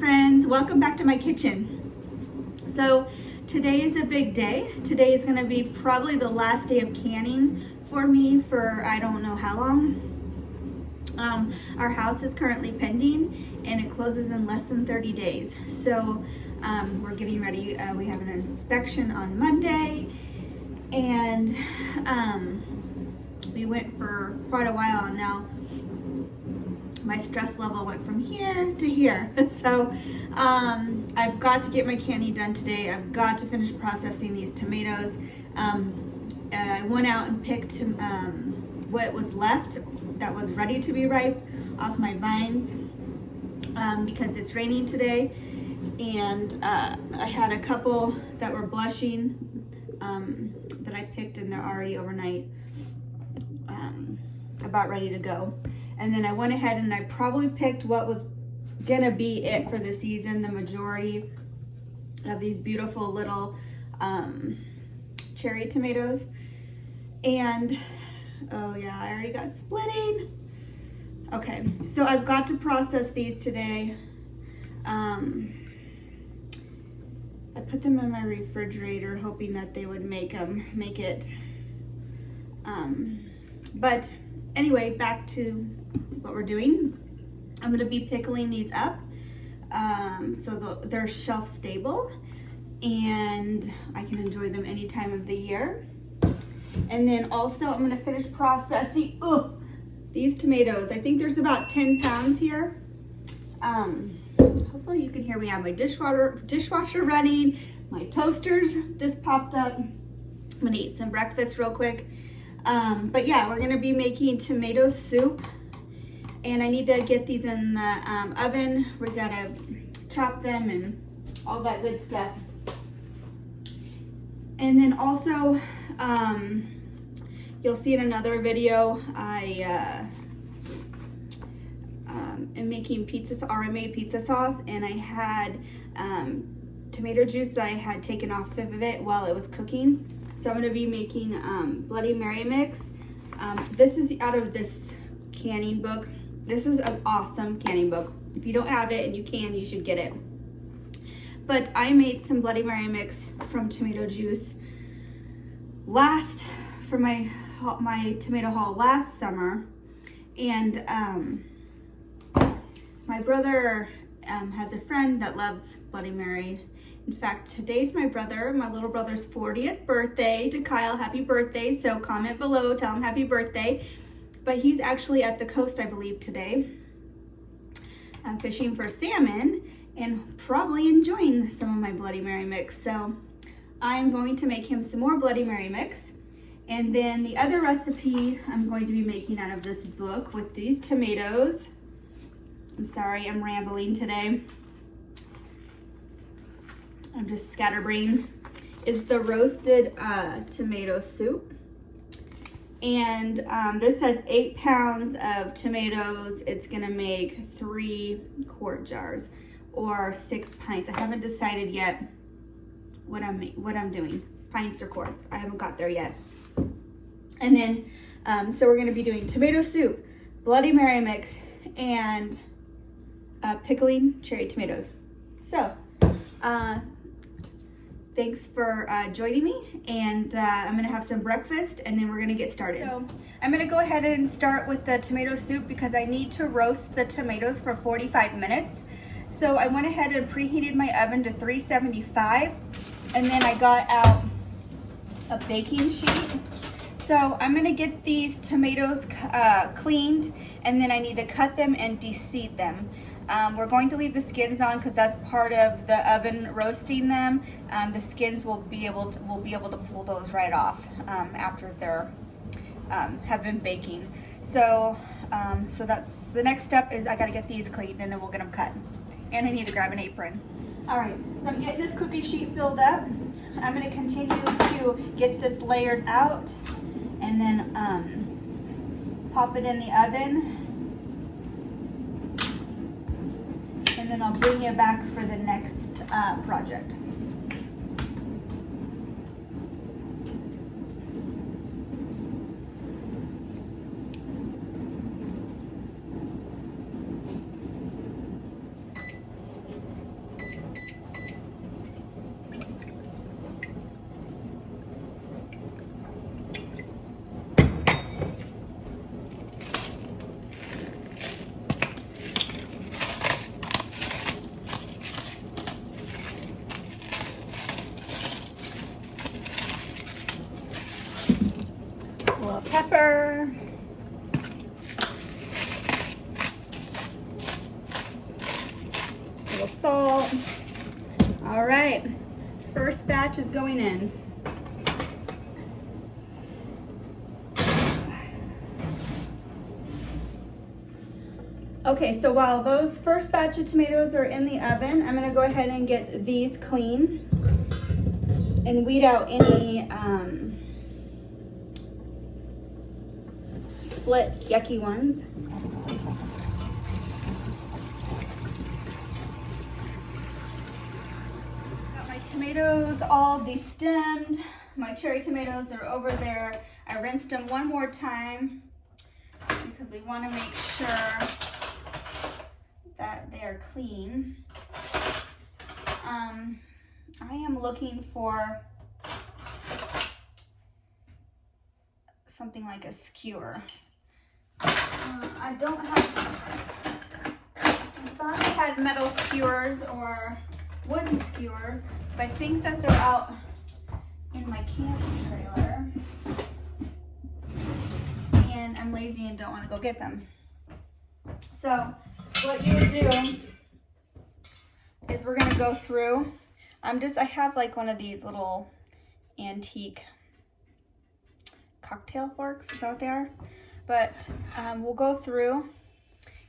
friends, welcome back to my kitchen. So today is a big day. Today is going to be probably the last day of canning for me for I don't know how long. Our house is currently pending and it closes in less than 30 days. So we're getting ready. We have an inspection on Monday, and we went for quite a while, and now my stress level went from here to here. So I've got to get my canning done today. I've got to finish processing these tomatoes. I went out and picked what was left that was ready to be ripe off my vines because it's raining today, and I had a couple that were blushing that I picked, and they're already overnight about ready to go. And then I went ahead and I probably picked what was gonna be it for the season, the majority of these beautiful little cherry tomatoes. And oh yeah, I already got splitting. Okay, so I've got to process these today. I put them in my refrigerator hoping that they would make it. But anyway, back to what we're doing. I'm gonna be pickling these up so they're shelf stable and I can enjoy them any time of the year. And then also I'm gonna finish processing these tomatoes. I think there's about 10 pounds here. Hopefully you can hear me. I have my dishwasher running. My toasters just popped up. I'm gonna eat some breakfast real quick. But yeah, we're gonna be making tomato soup, and I need to get these in the oven. We gotta chop them and all that good stuff. And then also, you'll see in another video, I am making I made pizza sauce, and I had tomato juice that I had taken off of it while it was cooking. So I'm gonna be making Bloody Mary mix. This is out of this canning book. This is an awesome canning book. If you don't have it and you can, you should get it. But I made some Bloody Mary mix from tomato juice for my tomato haul last summer. And my brother has a friend that loves Bloody Mary. In fact, today's my little brother's 40th birthday. To Kyle, happy birthday. So comment below, tell him happy birthday. But he's actually at the coast, I believe, today, fishing for salmon and probably enjoying some of my Bloody Mary mix. So I'm going to make him some more Bloody Mary mix. And then the other recipe I'm going to be making out of this book with these tomatoes. I'm sorry, I'm rambling today. I'm just scatterbrained. Is the roasted tomato soup. And this has 8 pounds of tomatoes. It's gonna make 3 quart jars or 6 pints. I haven't decided yet what I'm doing, pints or quarts. I haven't got there yet. And then, so we're gonna be doing tomato soup, Bloody Mary mix, and pickling cherry tomatoes. So, thanks for joining me, and I'm gonna have some breakfast and then we're gonna get started. So I'm gonna go ahead and start with the tomato soup because I need to roast the tomatoes for 45 minutes. So I went ahead and preheated my oven to 375, and then I got out a baking sheet. So I'm gonna get these tomatoes cleaned, and then I need to cut them and de-seed them. We're going to leave the skins on because that's part of the oven roasting them. The skins we'll be able to pull those right off after they're have been baking. So so that's the next step. Is I got to get these cleaned and then we'll get them cut. And I need to grab an apron. All right, so I'm getting this cookie sheet filled up. I'm going to continue to get this layered out and then pop it in the oven. And then I'll bring you back for the next project. pepper. A little salt. All right, first batch is going in. Okay, so while those first batch of tomatoes are in the oven, I'm gonna go ahead and get these clean and weed out any split yucky ones. Got my tomatoes all destemmed. My cherry tomatoes are over there. I rinsed them one more time because we want to make sure that they are clean. I am looking for something like a skewer. I don't have, I thought I had metal skewers or wooden skewers, but I think that they're out in my camping trailer. And I'm lazy and don't want to go get them. So what you would do is we're gonna go through. I have like one of these little antique cocktail forks, is that what they are? But we'll go through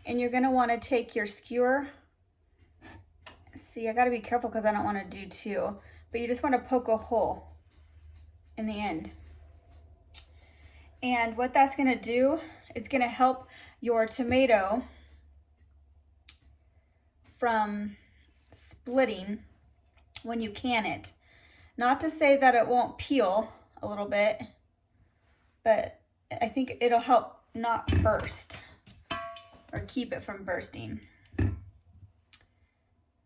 and you're gonna wanna take your skewer. See, I gotta be careful because I don't wanna do two, but you just wanna poke a hole in the end. And what that's gonna do is gonna help your tomato from splitting when you can it. Not to say that it won't peel a little bit, but I think it'll help not burst or keep it from bursting.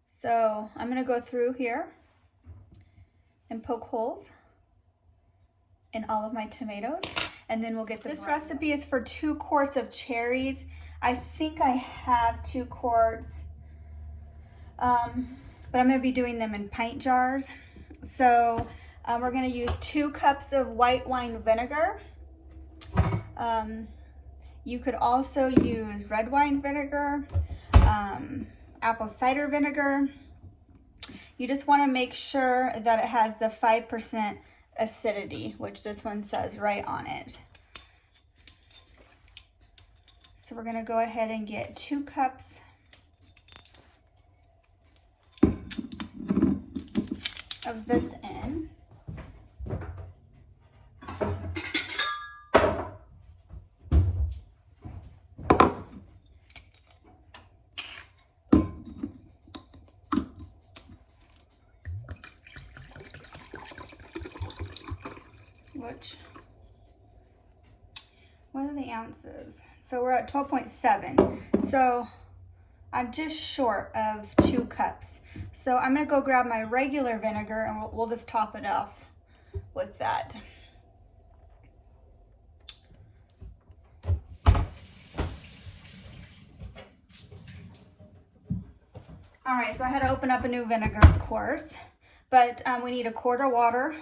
So I'm gonna go through here and poke holes in all of my tomatoes, and then we'll get this recipe is for 2 quarts of cherries. I think I have 2 quarts, but I'm gonna be doing them in pint jars. So we're gonna use 2 cups of white wine vinegar. You could also use red wine vinegar, apple cider vinegar. You just wanna make sure that it has the 5% acidity, which this one says right on it. So we're gonna go ahead and get 2 cups of this in. What are the ounces? So we're at 12.7. So I'm just short of 2 cups. So I'm gonna go grab my regular vinegar and we'll just top it off with that. All right, so I had to open up a new vinegar, of course, but we need 1/4 water.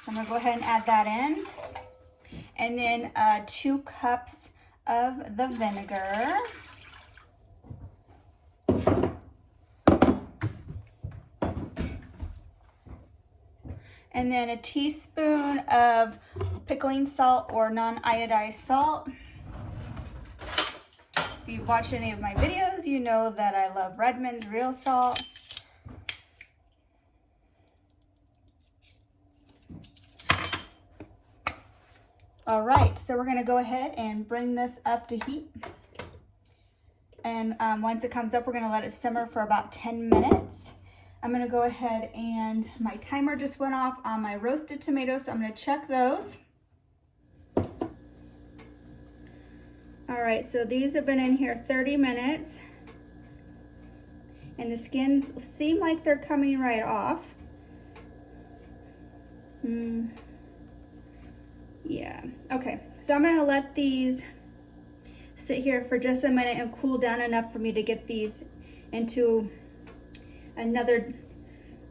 I'm gonna go ahead and add that in. And then 2 cups of the vinegar. And then a teaspoon of pickling salt or non-iodized salt. If you've watched any of my videos, you know that I love Redmond's real salt. All right, so we're gonna go ahead and bring this up to heat. And once it comes up, we're gonna let it simmer for about 10 minutes. I'm gonna go ahead and my timer just went off on my roasted tomatoes, so I'm gonna check those. All right, so these have been in here 30 minutes. And the skins seem like they're coming right off. Yeah, okay. So I'm gonna let these sit here for just a minute and cool down enough for me to get these into another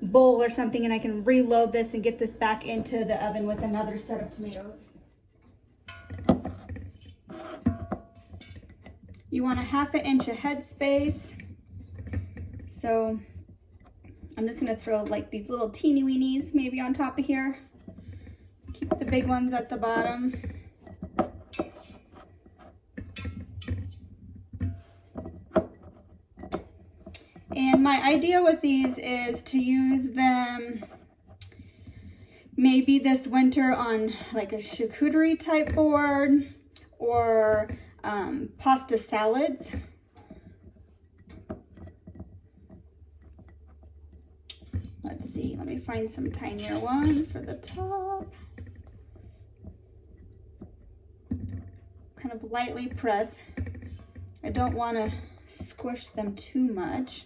bowl or something, and I can reload this and get this back into the oven with another set of tomatoes. You want a 1/2 inch of headspace. So I'm just gonna throw like these little teeny weenies maybe on top of here. Keep the big ones at the bottom. And my idea with these is to use them maybe this winter on like a charcuterie type board or pasta salads. Let's see, let me find some tinier ones for the top. Kind of lightly press. I don't want to squish them too much.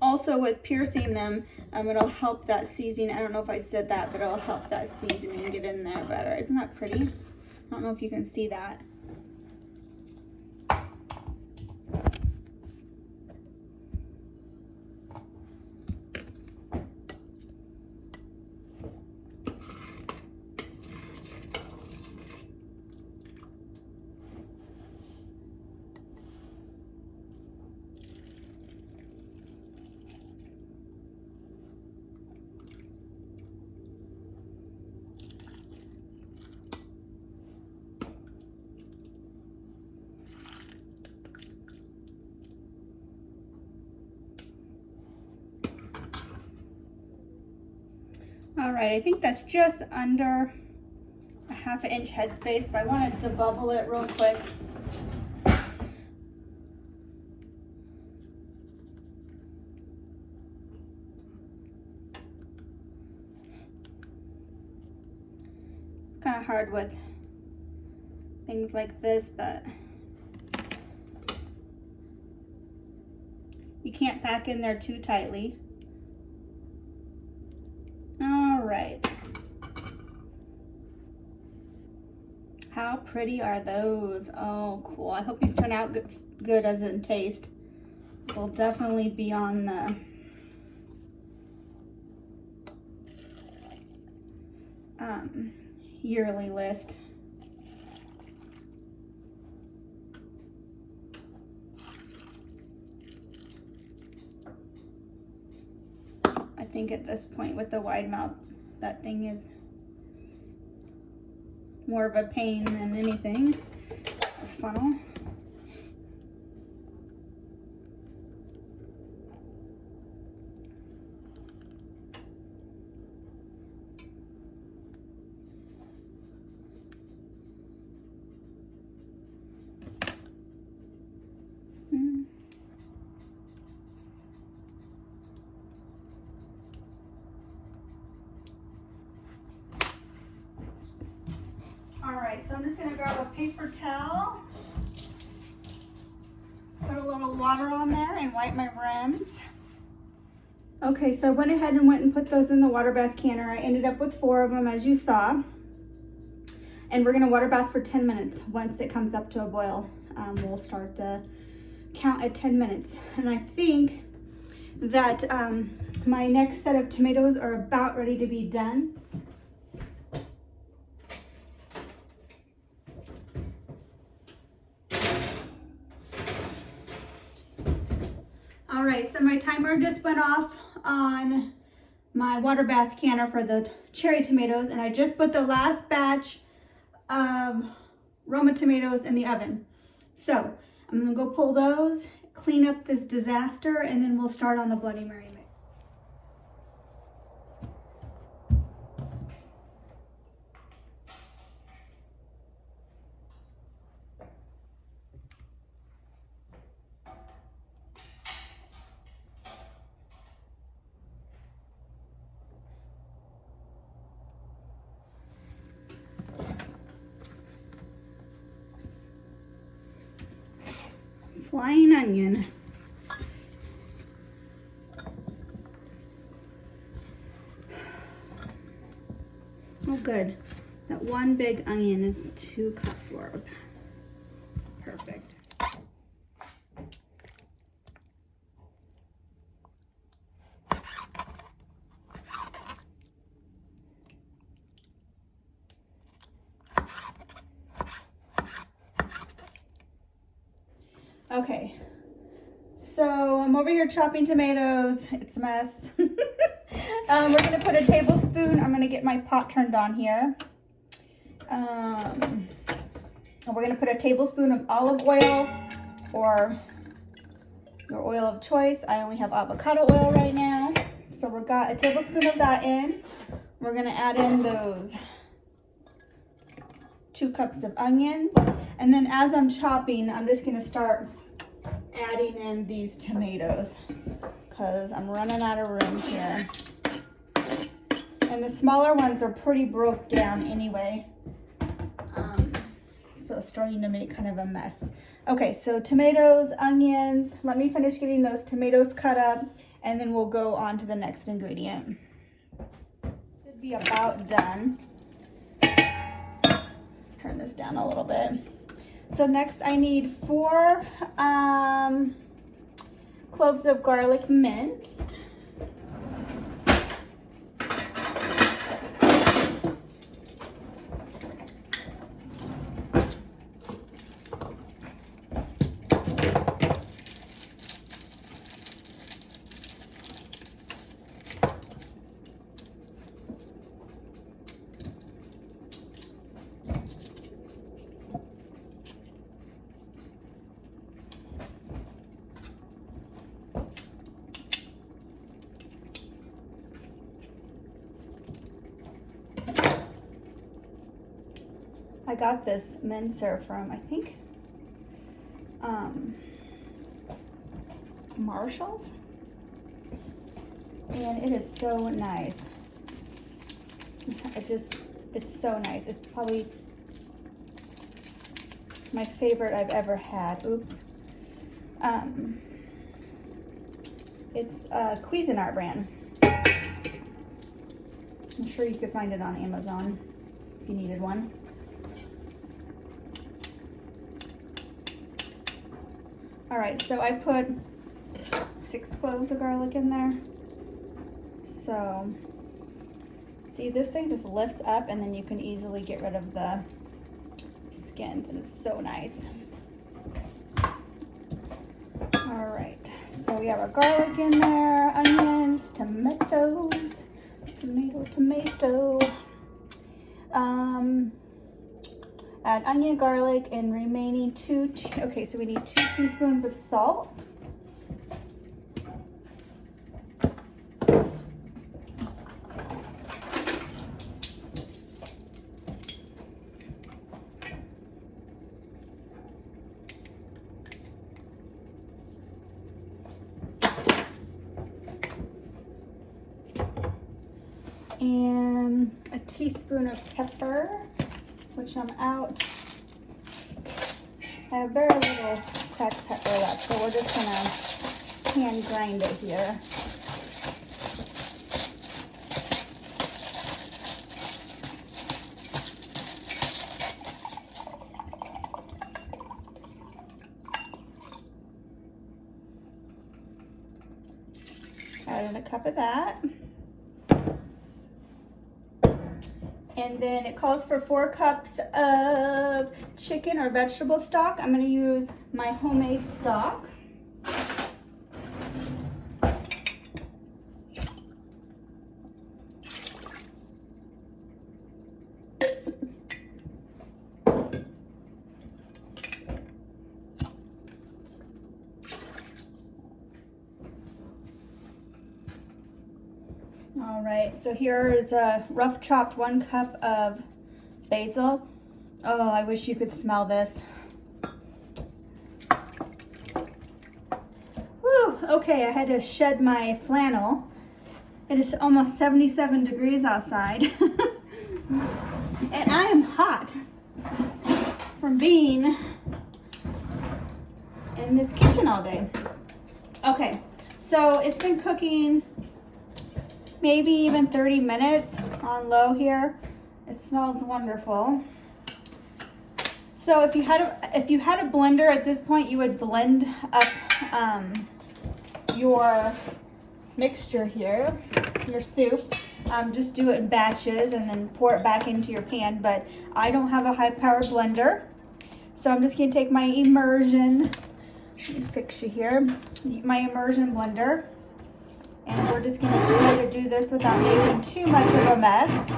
Also with piercing them, it'll help that seasoning. I don't know if I said that, but it'll help that seasoning get in there better. Isn't that pretty? I don't know if you can see that. All right, I think that's just under a 1/2 inch headspace, but I wanted to bubble it real quick. Kind of hard with things like this that you can't pack in there too tightly. All right. How pretty are those? Oh, cool. I hope these turn out good as in taste. Will definitely be on the yearly list. I think at this point with the wide mouth, that thing is more of a pain than anything. A funnel. Alright, so I'm just going to grab a paper towel, put a little water on there and wipe my rims. Okay, so I went ahead and went and put those in the water bath canner. I ended up with 4 of them as you saw. And we're going to water bath for 10 minutes. Once it comes up to a boil, we'll start the count at 10 minutes. And I think that my next set of tomatoes are about ready to be done. All right, so my timer just went off on my water bath canner for the cherry tomatoes, and I just put the last batch of Roma tomatoes in the oven. So I'm gonna go pull those, clean up this disaster, and then we'll start on the Bloody Mary mix. Flying onion. Oh good. That one big onion is 2 cups worth. Perfect. Okay, so I'm over here chopping tomatoes. It's a mess. We're gonna put a tablespoon. I'm gonna get my pot turned on here. And we're gonna put a tablespoon of olive oil or your oil of choice. I only have avocado oil right now. So we've got a tablespoon of that in. We're gonna add in those 2 cups of onions. And then as I'm chopping, I'm just gonna start adding in these tomatoes because I'm running out of room here. And the smaller ones are pretty broke down anyway. So it's starting to make kind of a mess. Okay, so tomatoes, onions. Let me finish getting those tomatoes cut up and then we'll go on to the next ingredient. Should be about done. Turn this down a little bit. So next I need 4 cloves of garlic minced. I got this mincer from, I think, Marshall's, and it is so nice. It's so nice. It's probably my favorite I've ever had. Oops. It's a Cuisinart brand. I'm sure you could find it on Amazon if you needed one. All right, so I put 6 cloves of garlic in there. So, see, this thing just lifts up and then you can easily get rid of the skins, and it's so nice. All right, so we have our garlic in there, onions, tomatoes, tomato. Add onion, garlic, and remaining okay, so we need 2 teaspoons of salt. And a teaspoon of pepper, which I'm out. I have very little cracked pepper left, so we're just gonna hand grind it here. Add in a cup of that. And then it calls for 4 cups of chicken or vegetable stock. I'm going to use my homemade stock. All right, so here is a rough chopped 1 cup of basil. Oh, I wish you could smell this. Whew, okay, I had to shed my flannel. It is almost 77 degrees outside. And I am hot from being in this kitchen all day. Okay, so it's been cooking maybe even 30 minutes on low here. It smells wonderful. So if you had a blender at this point, you would blend up your mixture here, your soup. Just do it in batches and then pour it back into your pan. But I don't have a high-powered blender, so I'm just gonna take my immersion Let me fix you here. My immersion blender. And we're just gonna try to do this without making too much of a mess.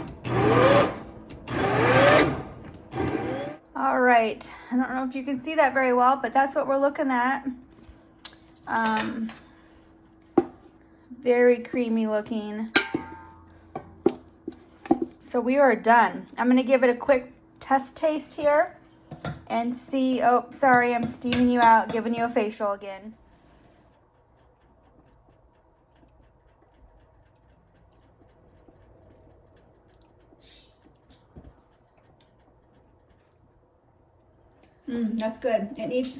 All right, I don't know if you can see that very well, but that's what we're looking at. Very creamy looking. So we are done. I'm gonna give it a quick test taste here and see. Oh, sorry, I'm steaming you out, giving you a facial again. That's good. It needs.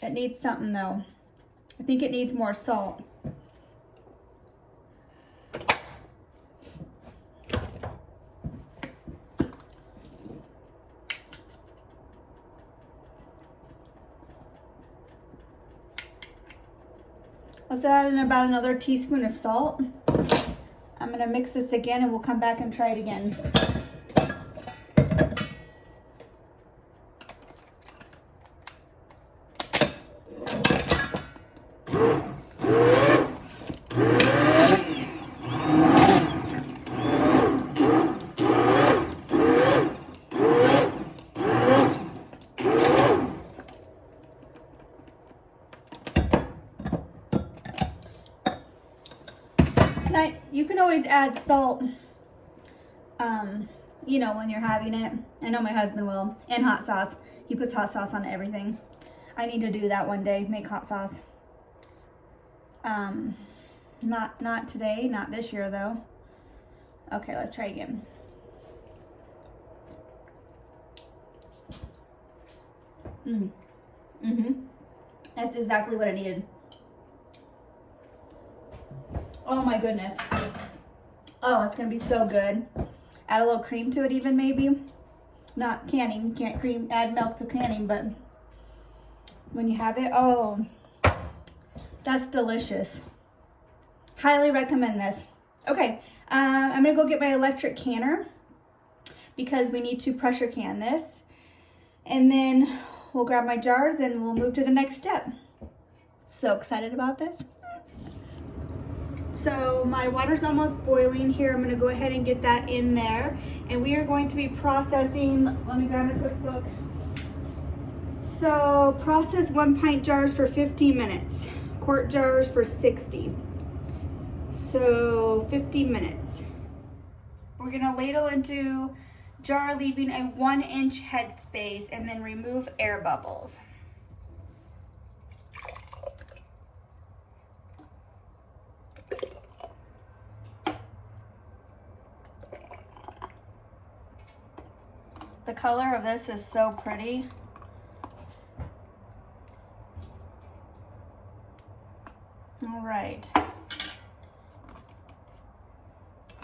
It needs something though. I think it needs more salt. Let's add in about another teaspoon of salt. I'm gonna mix this again and we'll come back and try it again. You can always add salt, you know, when you're having it. I know my husband will. And hot sauce. He puts hot sauce on everything. I need to do that one day, make hot sauce. Not today, not this year though. Okay, let's try again. That's exactly what I needed. Oh my goodness. Oh, it's gonna be so good. Add a little cream to it even maybe. Not canning, can't add milk to canning, but when you have it, oh, that's delicious. Highly recommend this. Okay, I'm gonna go get my electric canner because we need to pressure can this. And then we'll grab my jars and we'll move to the next step. So excited about this. So my water's almost boiling here. I'm gonna go ahead and get that in there. And we are going to be processing, let me grab a cookbook. So process 1 pint jars for 15 minutes, quart jars for 60. So 50 minutes. We're gonna ladle into jar, leaving a 1-inch headspace and then remove air bubbles. The color of this is so pretty. All right.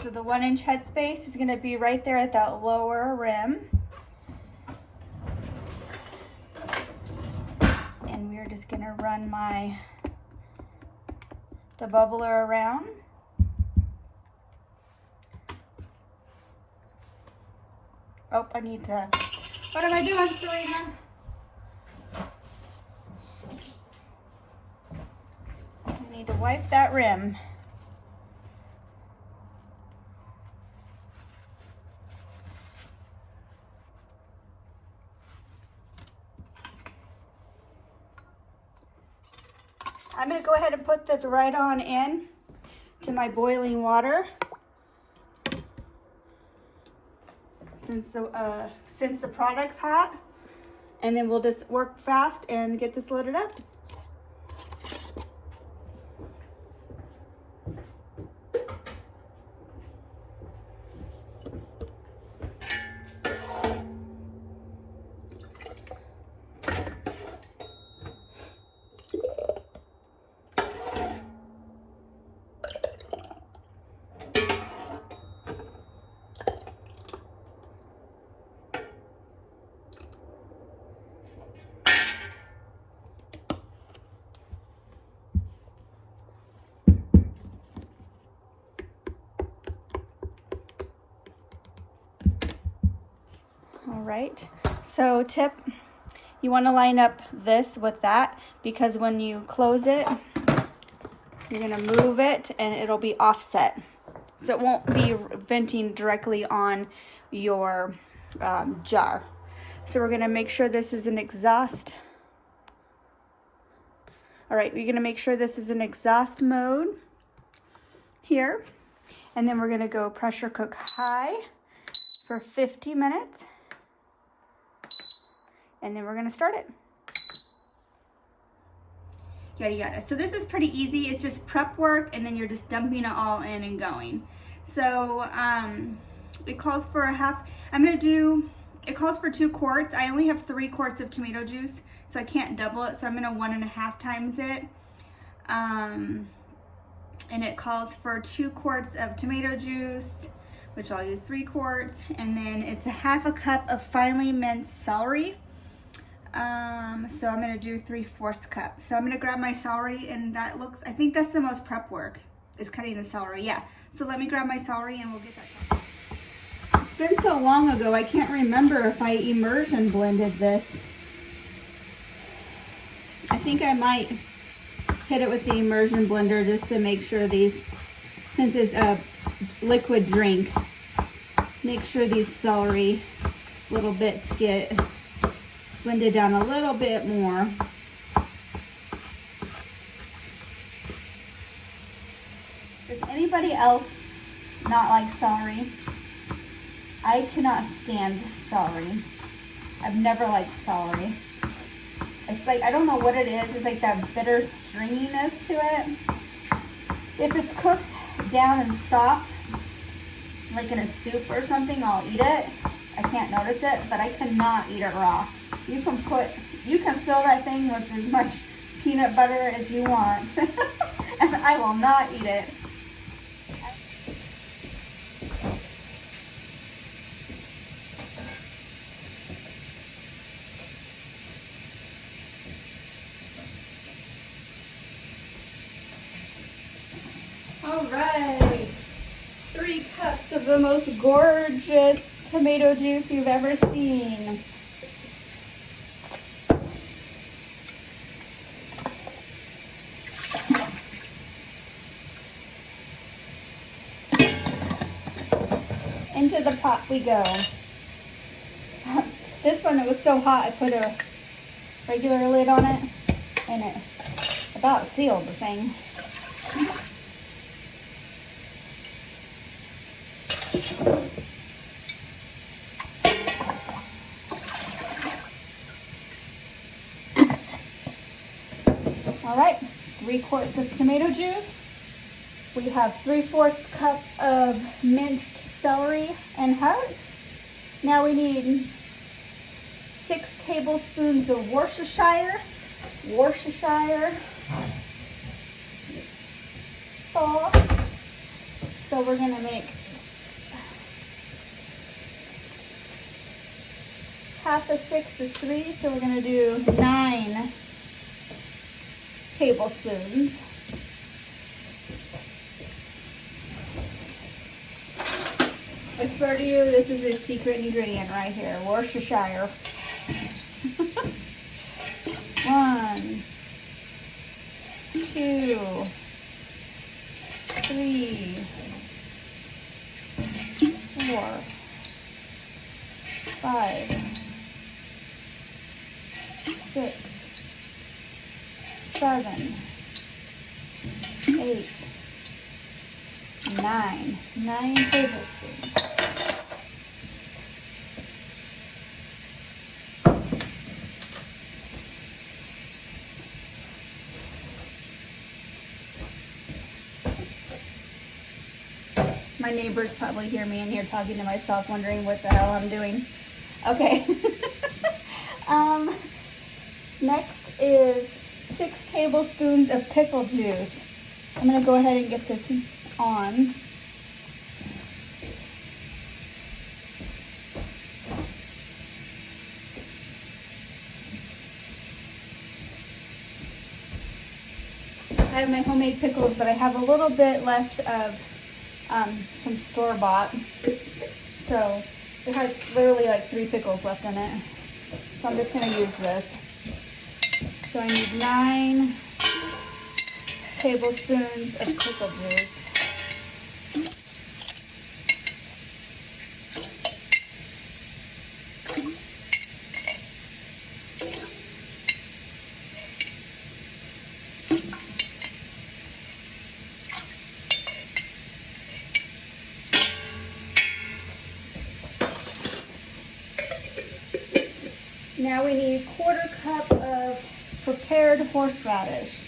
So the 1-inch headspace is gonna be right there at that lower rim. And we're just gonna run the bubbler around. Oh, I need to, what am I doing, Serena? I need to wipe that rim. I'm gonna go ahead and put this right on in to my boiling water. Since the product's hot, and then we'll just work fast and get this loaded up. right, so tip, you want to line up this with that, because when you close it, you're going to move it and it'll be offset. So it won't be venting directly on your jar. So we're going to make sure this is an exhaust. All right, we're going to make sure this is an exhaust mode here. And then we're going to go pressure cook high for 50 minutes. And then we're going to start it. Yada yada. So this is pretty easy. It's just prep work, and then you're just dumping it all in and going. So it calls for it calls for 2 quarts. I only have 3 quarts of tomato juice, so I can't double it. So I'm gonna 1.5 times it. And it calls for 2 quarts of tomato juice, which I'll use 3 quarts. And then it's 1/2 cup of finely minced celery. So I'm gonna do 3/4 cup. So I'm gonna grab my celery, and I think that's the most prep work, is cutting the celery. Yeah. So let me grab my celery and we'll get that done. It's been so long ago, I can't remember if I immersion blended this. I think I might hit it with the immersion blender just to make sure since it's a liquid drink, make sure these celery little bits get blended down a little bit more. Does anybody else not like celery? I cannot stand celery. I've never liked celery. It's like, I don't know what it is. It's like that bitter stringiness to it. If it's cooked down and soft, like in a soup or something, I'll eat it. I can't notice it, but I cannot eat it raw. You can fill that thing with as much peanut butter as you want, and I will not eat it. All right, 3 cups of the most gorgeous tomato juice you've ever seen. Into the pot we go. This one, it was so hot, I put a regular lid on it, and it about sealed the thing. All right, 3 quarts of tomato juice. We have 3/4 cup of minced celery and herbs. Now we need 6 tablespoons of Worcestershire sauce. So we're gonna make 1/2 of 6 is 3, so we're gonna do 9 tablespoons. I swear to you, this is a secret ingredient right here, Worcestershire. 1, 2, 3, 4, 5, 6, 7, 8, 9 tablespoons. My neighbors probably hear me in here talking to myself, wondering what the hell I'm doing. Okay. Next is 6 tablespoons of pickle juice. I'm going to go ahead and get this on. I have my homemade pickles, but I have a little bit left of some store-bought. So It has literally like 3 pickles left in it. So I'm just gonna use this. So I need 9 tablespoons of pickle juice. Now we need 1/4 cup of prepared horseradish.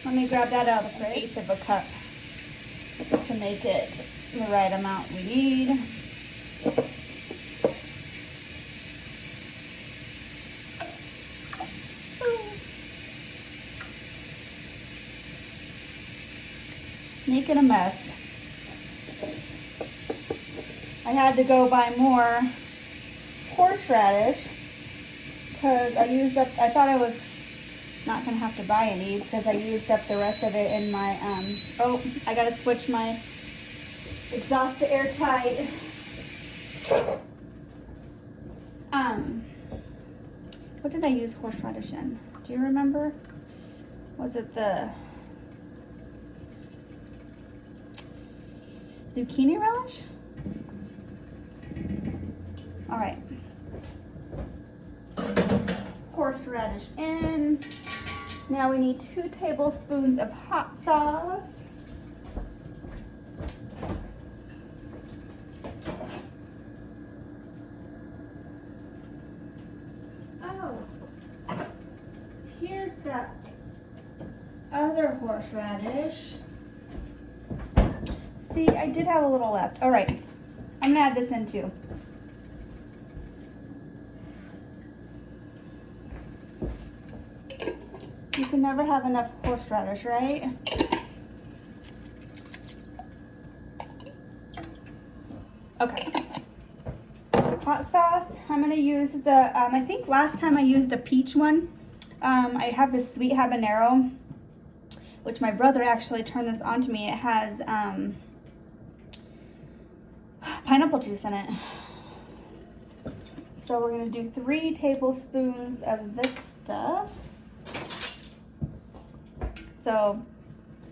Let me grab that out of the fridge. 1/8 of a cup to make it the right amount we need. Making a mess. I had to go buy more horseradish because I thought I was not gonna have to buy any because I used up the rest of it in my oh, I gotta switch my exhaust to airtight. What did I use horseradish in? Do you remember? Was it the zucchini relish? All right. Horseradish in. Now we need 2 tablespoons of hot sauce. Oh, here's that other horseradish. See, I did have a little left. All right, I'm gonna add this in too. You can never have enough horseradish, right? Okay. Hot sauce. I'm gonna use the, I think last time I used a peach one. I have this sweet habanero, which my brother actually turned this on to me. It has pineapple juice in it. So we're gonna do 3 tablespoons of this stuff. So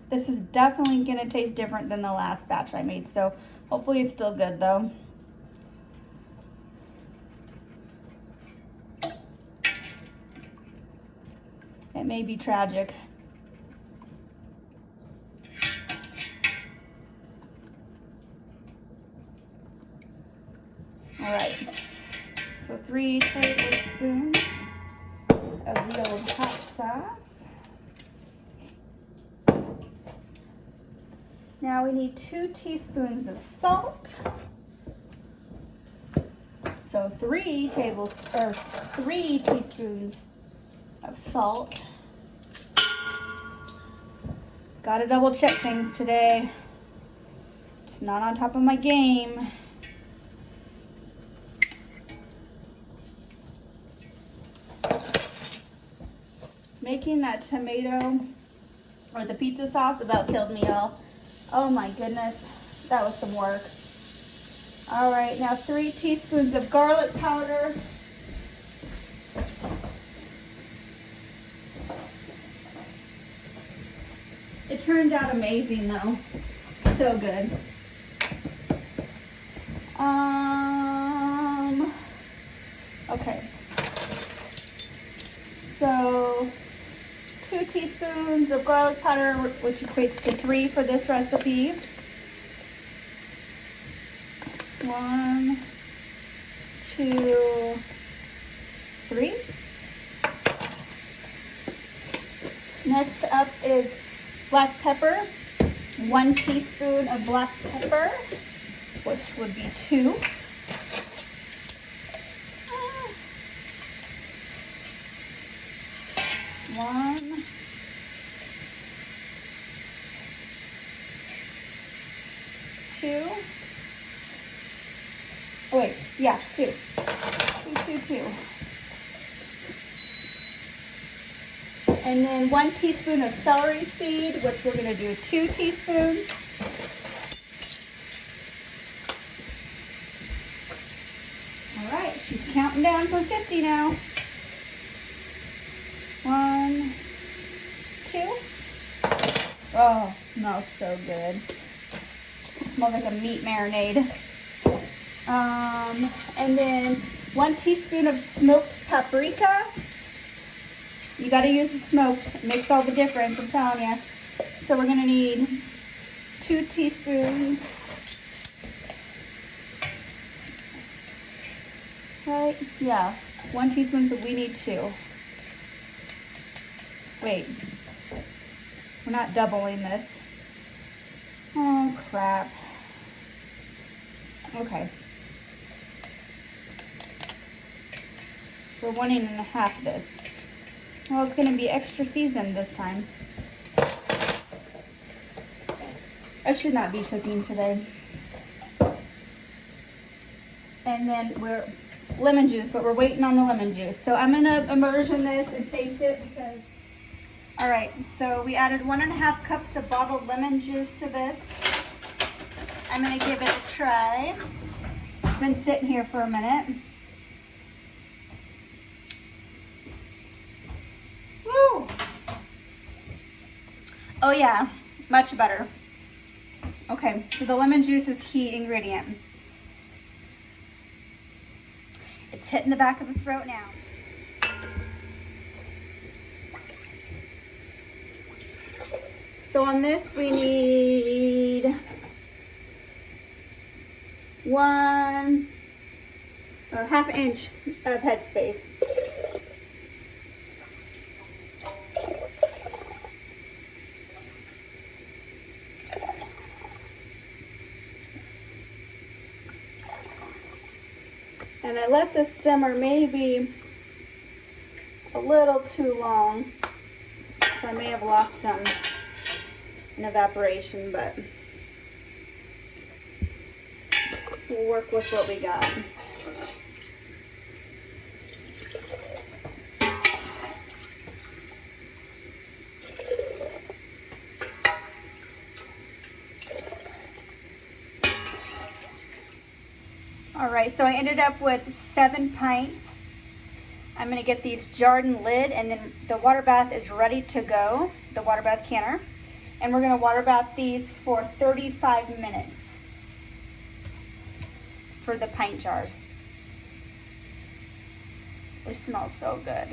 this is definitely gonna taste different than the last batch I made. So hopefully it's still good though. It may be tragic. All right, so 3 tablespoons of the old hot sauce. Now we need 2 teaspoons of salt. So 3 teaspoons of salt. Gotta double check things today. Just not on top of my game. Making that tomato or the pizza sauce about killed me, y'all. Oh my goodness, that was some work. All right, now 3 teaspoons of garlic powder. It turned out amazing though, so good. Okay, so 2 teaspoons of garlic powder, which equates to 3 for this recipe. 1, 2, 3. Next up is black pepper. 1 teaspoon of black pepper, which would be 2. 1, 2. Oh wait, yeah, 2. 2. And then 1 teaspoon of celery seed, which we're gonna do 2 teaspoons. She's counting down from 50 now. 1, 2. Oh, smells so good. It smells like a meat marinade. And then 1 teaspoon of smoked paprika. You gotta use the smoked. It makes all the difference, I'm telling you. So we're gonna need 2 teaspoons. Right? Yeah. 1 teaspoon, but we need 2. Wait. We're not doubling this. Oh, crap. Okay. We're 1.5 this. Well, it's going to be extra seasoned this time. I should not be cooking today. And then we're lemon juice, but we're waiting on the lemon juice. So I'm going to immersion this and taste it because, all right, so we added 1.5 cups of bottled lemon juice to this. I'm going to give it a try. It's been sitting here for a minute. Woo! Oh yeah, much better. Okay, so the lemon juice is key ingredient. It's hitting the back of the throat now. So on this we need 1.5 inch of headspace. And I let this simmer maybe a little too long, so I may have lost some in evaporation, but we'll work with what we got. All right, so I ended up with 7 pints. I'm gonna get these jarred and lid, and then the water bath is ready to go, the water bath canner. And we're gonna water bath these for 35 minutes for the pint jars. It smells so good.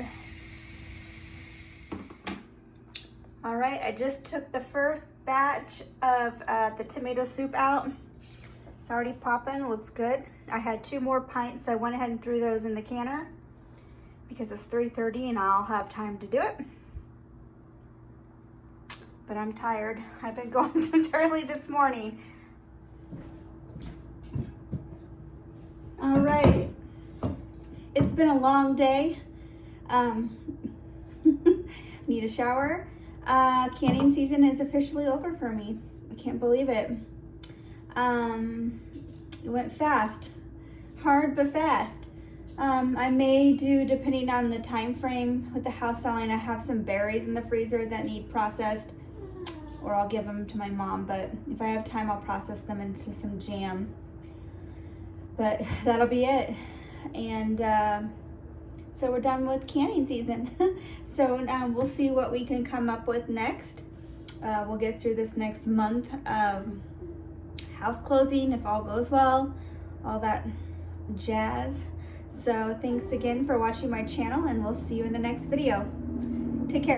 All right, I just took the first batch of the tomato soup out. It's already popping, looks good. I had 2 more pints, so I went ahead and threw those in the canner because it's 3:30 and I'll have time to do it. But I'm tired. I've been going since early this morning. All right, it's been a long day. Need a shower. Canning season is officially over for me. I can't believe it. It went fast, hard but fast. I may do, depending on the time frame with the house selling, I have some berries in the freezer that need processed, or I'll give them to my mom, but if I have time, I'll process them into some jam. But that'll be it. And so we're done with canning season. So we'll see what we can come up with next. We'll get through this next month of house closing, if all goes well, all that jazz. So thanks again for watching my channel, and we'll see you in the next video. Take care.